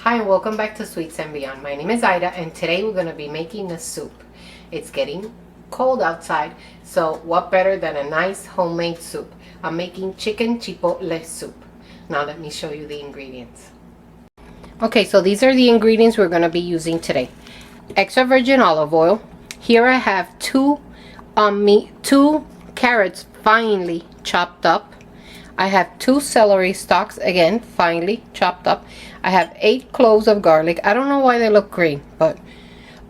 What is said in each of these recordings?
Hi and welcome back to Sweets and Beyond. My name is Ida and today we're going to be making a soup. It's getting cold outside, so what better than a nice homemade soup? I'm making chicken chipotle soup. Now let me show you the ingredients. Okay, so these are the ingredients we're going to be using today. Extra virgin olive oil. Here I have two carrots finely chopped up. I have 2 celery stalks, again finely chopped up. I have 8 cloves of garlic. I don't know why they look green, but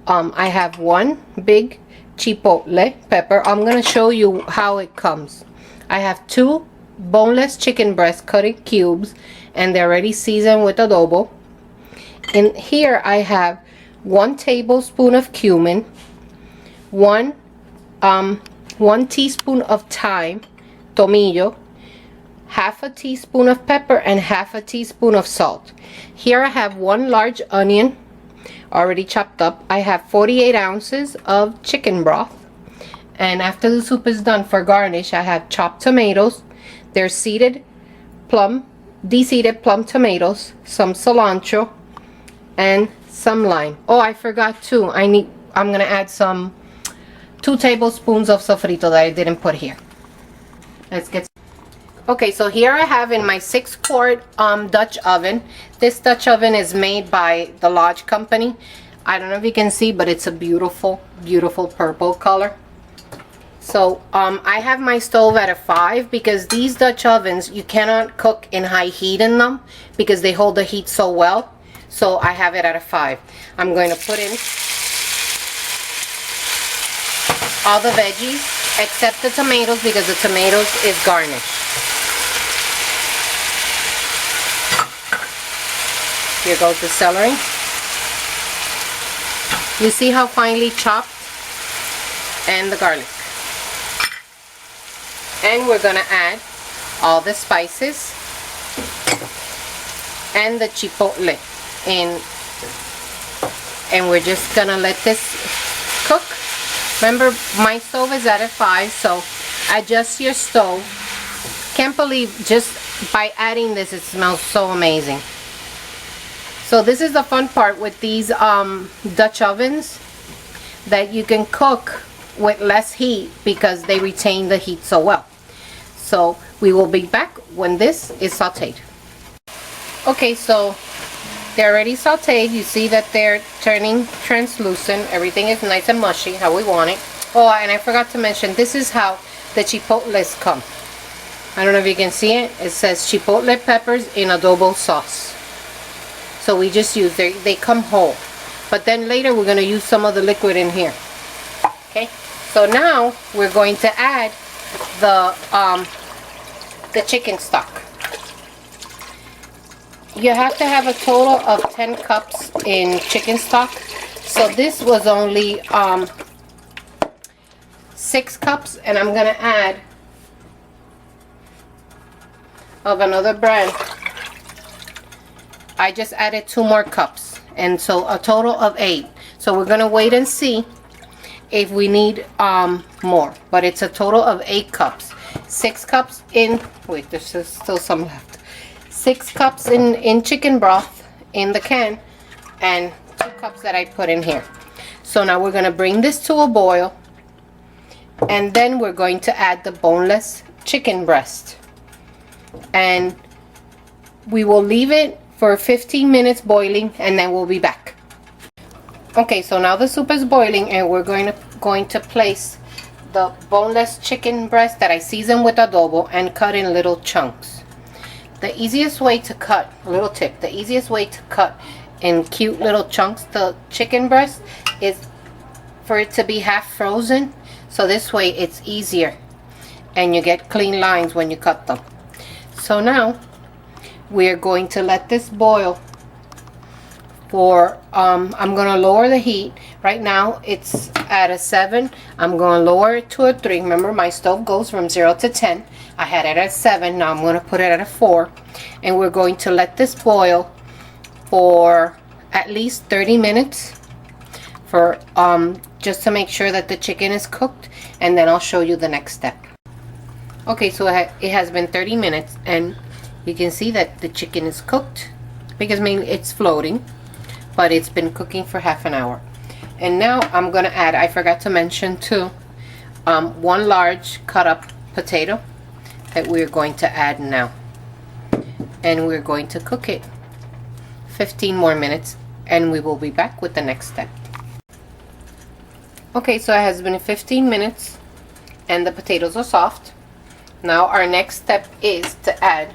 I have 1 big chipotle pepper. I'm gonna show you how it comes. I have 2 boneless chicken breasts cut in cubes, and they're already seasoned with adobo. In here I have 1 tablespoon of cumin, 1 teaspoon of thyme, tomillo, half a teaspoon of pepper, and half a teaspoon of salt. Here I have 1 large onion already chopped up. I have 48 ounces of chicken broth, and after the soup is done, for garnish I have chopped tomatoes. They're deseeded plum tomatoes, some cilantro, and some lime. Oh, I forgot too, I'm gonna add some 2 tablespoons of sofrito that I didn't put here. Let's get. Okay, so here I have in my 6-quart Dutch oven. This Dutch oven is made by the Lodge company. I don't know if you can see, but it's a beautiful, beautiful purple color. So I have my stove at a 5 because these Dutch ovens, you cannot cook in high heat in them because they hold the heat so well. So I have it at a 5. I'm going to put in all the veggies except the tomatoes because the tomatoes is garnished. Here goes the celery. You see how finely chopped? And the garlic. And we're gonna add all the spices and the chipotle in, and we're just gonna let this cook. Remember, my stove is at a 5, so adjust your stove. Can't believe just by adding this it smells so amazing. So this is the fun part with these Dutch ovens, that you can cook with less heat because they retain the heat so well. So we will be back when this is sauteed. Okay, so they're already sauteed. You see that they're turning translucent. Everything is nice and mushy, how we want it. Oh, and I forgot to mention, this is how the chipotles come. I don't know if you can see it. It says chipotle peppers in adobo sauce. So we just use, they come whole. But then later we're going to use some of the liquid in here. Okay, so now we're going to add the chicken stock. You have to have a total of 10 cups in chicken stock. So this was only 6 cups, and I'm going to add of another brand. I just added 2 more cups, and so a total of 8. So we're gonna wait and see if we need more, but it's a total of 8 cups. 6 cups in, wait, there's still some left. 6 cups in chicken broth in the can, and 2 cups that I put in here. So now we're gonna bring this to a boil, and then we're going to add the boneless chicken breast, and we will leave it for 15 minutes boiling, and then we'll be back. Okay, so now the soup is boiling, and we're going to place the boneless chicken breast that I seasoned with adobo and cut in little chunks. The easiest way to cut, a little tip, the easiest way to cut in cute little chunks the chicken breast is for it to be half frozen, so this way it's easier and you get clean lines when you cut them. So now we're going to let this boil for, I'm going to lower the heat. Right now it's at a 7. I'm going to lower it to a 3. Remember, my stove goes from 0 to 10. I had it at 7. Now I'm going to put it at a 4. And we're going to let this boil for at least 30 minutes for just to make sure that the chicken is cooked, and then I'll show you the next step. Okay, so it has been 30 minutes, and you can see that the chicken is cooked because mainly it's floating, but it's been cooking for half an hour. And now I'm gonna add, I forgot to mention too, one large cut up potato that we're going to add now. And we're going to cook it 15 more minutes, and we will be back with the next step. Okay, so it has been 15 minutes and the potatoes are soft. Now our next step is to add,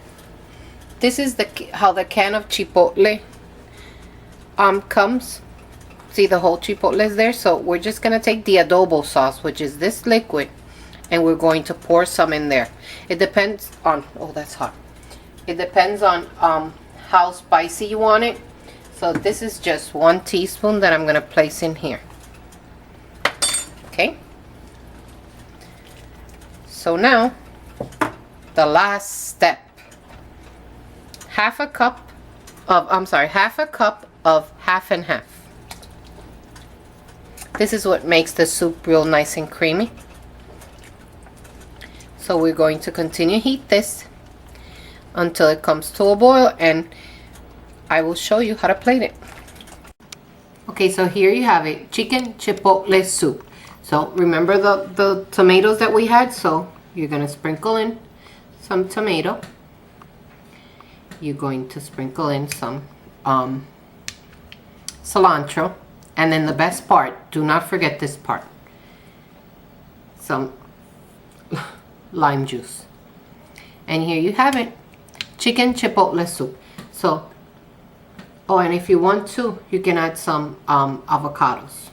this is how the can of chipotle comes. See, the whole chipotle is there. So we're just gonna take the adobo sauce, which is this liquid, and we're going to pour some in there. It depends on, oh that's hot. It depends on how spicy you want it. So this is just 1 teaspoon that I'm gonna place in here. Okay. So now, the last step. Half a cup of half and half. This is what makes the soup real nice and creamy. So we're going to continue heat this until it comes to a boil, and I will show you how to plate it. Okay, so here you have it, chicken chipotle soup. So remember the tomatoes that we had, so you're gonna sprinkle in some tomato. You're going to sprinkle in some cilantro, and then the best part, do not forget this part, some lime juice. And here you have it, chicken chipotle soup. So, oh, and if you want to, you can add some avocados.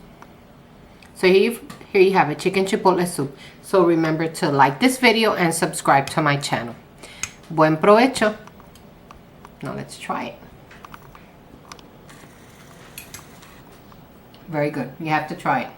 So here you have it, chicken chipotle soup. So remember to like this video and subscribe to my channel. Buen provecho. Now let's try it. Very good. You have to try it.